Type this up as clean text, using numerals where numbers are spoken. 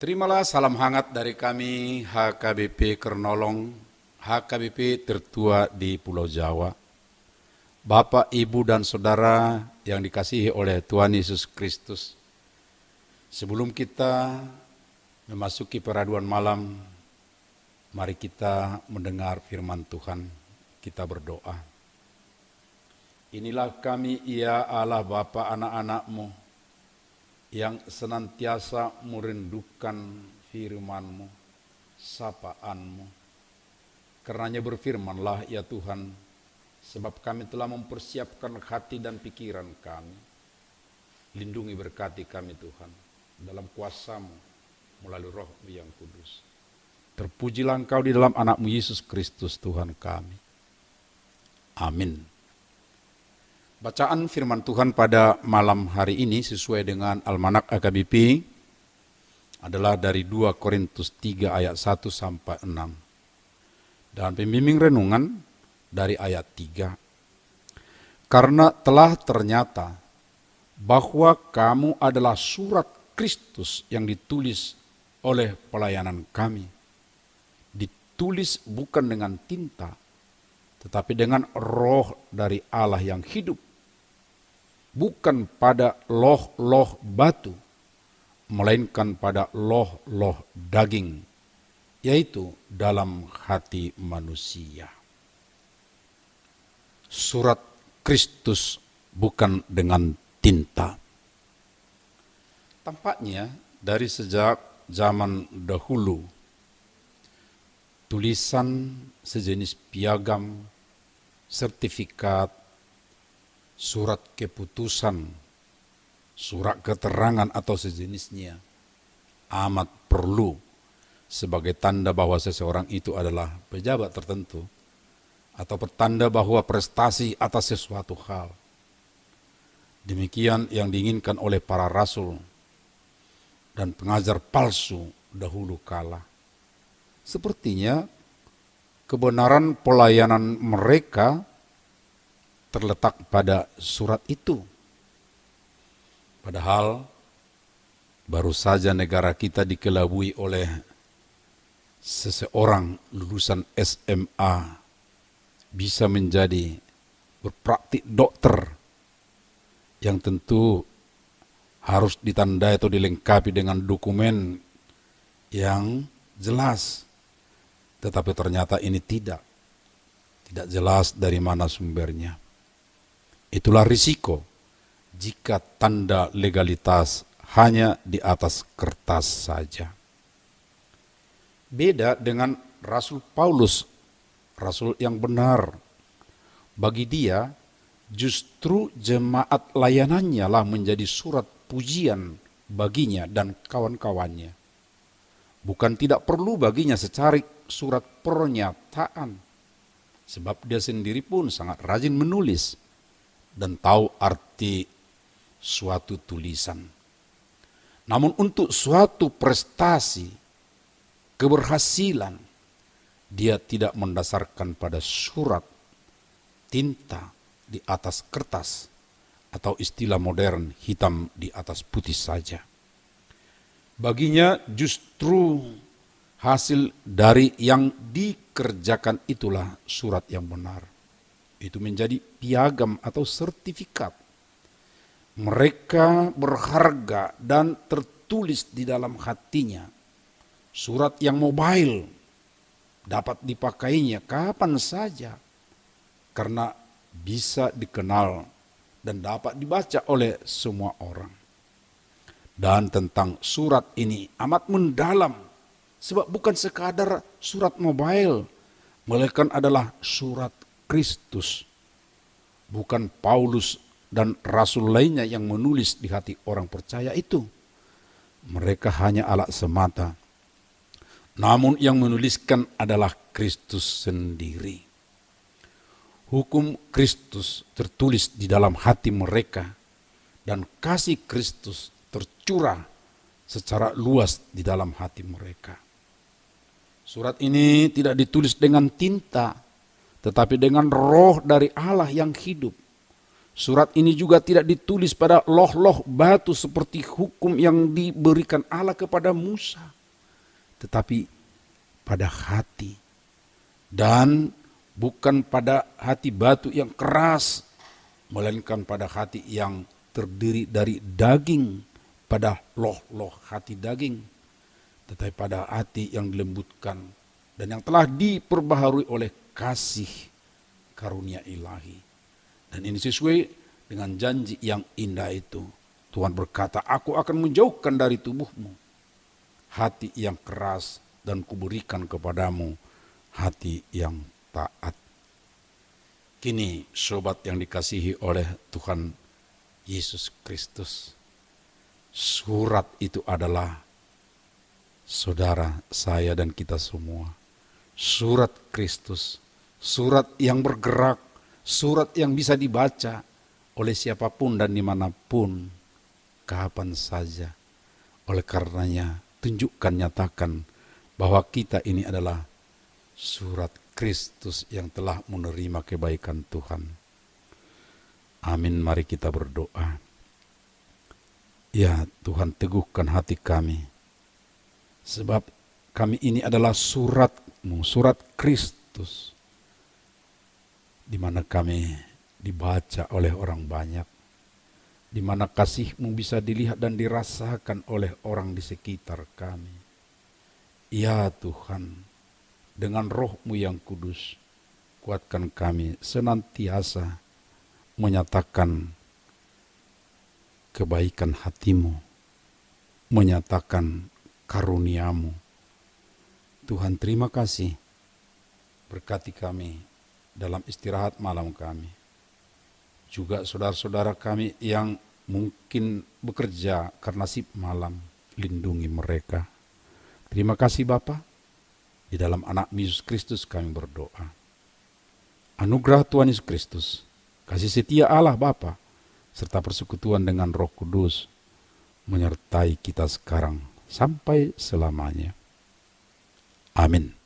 Terimalah salam hangat dari kami HKBP Kernolong, HKBP tertua di Pulau Jawa. Bapak, Ibu, dan Saudara yang dikasihi oleh Tuhan Yesus Kristus. Sebelum kita memasuki peraduan malam, mari kita mendengar firman Tuhan, kita berdoa. Inilah kami, ya Allah Bapa anak-anak-Mu, yang senantiasa merindukan firman-Mu, sapaan-Mu. Karenanya berfirmanlah ya Tuhan, sebab kami telah mempersiapkan hati dan pikiran kami. Lindungi berkati kami Tuhan, dalam kuasa-Mu, melalui Roh-Mu yang kudus. Terpujilah Engkau di dalam anak-Mu Yesus Kristus Tuhan kami. Amin. Bacaan firman Tuhan pada malam hari ini sesuai dengan Almanak HKBP adalah dari 2 Korintus 3 ayat 1 sampai 6. Dan pembimbing renungan dari ayat 3. Karena telah ternyata bahwa kamu adalah surat Kristus yang ditulis oleh pelayanan kami. Ditulis bukan dengan tinta, tetapi dengan Roh dari Allah yang hidup. Bukan pada loh-loh batu, melainkan pada loh-loh daging, yaitu dalam hati manusia. Surat Kristus bukan dengan tinta. Tampaknya dari sejak zaman dahulu, tulisan sejenis piagam, sertifikat, surat keputusan, surat keterangan atau sejenisnya amat perlu sebagai tanda bahwa seseorang itu adalah pejabat tertentu atau pertanda bahwa prestasi atas sesuatu hal. Demikian yang diinginkan oleh para rasul dan pengajar palsu dahulu kala. Sepertinya kebenaran pelayanan mereka terletak pada surat itu. Padahal baru saja negara kita dikelabui oleh seseorang lulusan SMA bisa menjadi berpraktik dokter yang tentu harus ditandai atau dilengkapi dengan dokumen yang jelas. Tetapi ternyata ini tidak jelas dari mana sumbernya. Itulah risiko jika tanda legalitas hanya di atas kertas saja. Beda dengan Rasul Paulus, rasul yang benar. Bagi dia, justru jemaat layanannya lah menjadi surat pujian baginya dan kawan-kawannya. Bukan tidak perlu baginya secari surat pernyataan, sebab dia sendiri pun sangat rajin menulis dan tahu arti suatu tulisan. Namun untuk suatu prestasi, keberhasilan, dia tidak mendasarkan pada surat, tinta di atas kertas, atau istilah modern hitam di atas putih saja. Baginya justru hasil dari yang dikerjakan itulah surat yang benar. Itu menjadi piagam atau sertifikat. Mereka berharga dan tertulis di dalam hatinya. Surat yang mobile dapat dipakainya kapan saja. Karena bisa dikenal dan dapat dibaca oleh semua orang. Dan tentang surat ini amat mendalam. Sebab bukan sekadar surat mobile, melainkan adalah surat Kristus. Bukan Paulus dan rasul lainnya yang menulis di hati orang percaya itu. Mereka hanya alat semata. Namun yang menuliskan adalah Kristus sendiri. Hukum Kristus tertulis di dalam hati mereka dan kasih Kristus tercurah secara luas di dalam hati mereka. Surat ini tidak ditulis dengan tinta, tetapi dengan Roh dari Allah yang hidup. Surat ini juga tidak ditulis pada loh-loh batu seperti hukum yang diberikan Allah kepada Musa, tetapi pada hati. Dan bukan pada hati batu yang keras, melainkan pada hati yang terdiri dari daging, pada loh-loh hati daging, tetapi pada hati yang dilembutkan dan yang telah diperbaharui oleh kasih karunia ilahi. Dan ini sesuai dengan janji yang indah itu. Tuhan berkata, aku akan menjauhkan dari tubuhmu hati yang keras dan kuberikan kepadamu hati yang taat. Kini sobat yang dikasihi oleh Tuhan Yesus Kristus, surat itu adalah saudara, saya dan kita semua. Surat Kristus, surat yang bergerak, surat yang bisa dibaca oleh siapapun dan dimanapun, kapan saja. Oleh karenanya, tunjukkan, nyatakan bahwa kita ini adalah surat Kristus yang telah menerima kebaikan Tuhan. Amin, mari kita berdoa. Ya Tuhan, teguhkan hati kami, sebab kami ini adalah surat-Mu, surat Kristus, di mana kami dibaca oleh orang banyak, di mana kasih-Mu bisa dilihat dan dirasakan oleh orang di sekitar kami. Ya Tuhan, dengan Roh-Mu yang kudus, kuatkan kami senantiasa menyatakan kebaikan hati-Mu, menyatakan karunia-Mu. Tuhan, terima kasih. Berkati kami dalam istirahat malam kami. Juga saudara-saudara kami yang mungkin bekerja karena sip malam, lindungi mereka. Terima kasih Bapa. Di dalam anak Yesus Kristus kami berdoa. Anugerah Tuhan Yesus Kristus, kasih setia Allah Bapa, serta persekutuan dengan Roh Kudus menyertai kita sekarang sampai selamanya. Amin.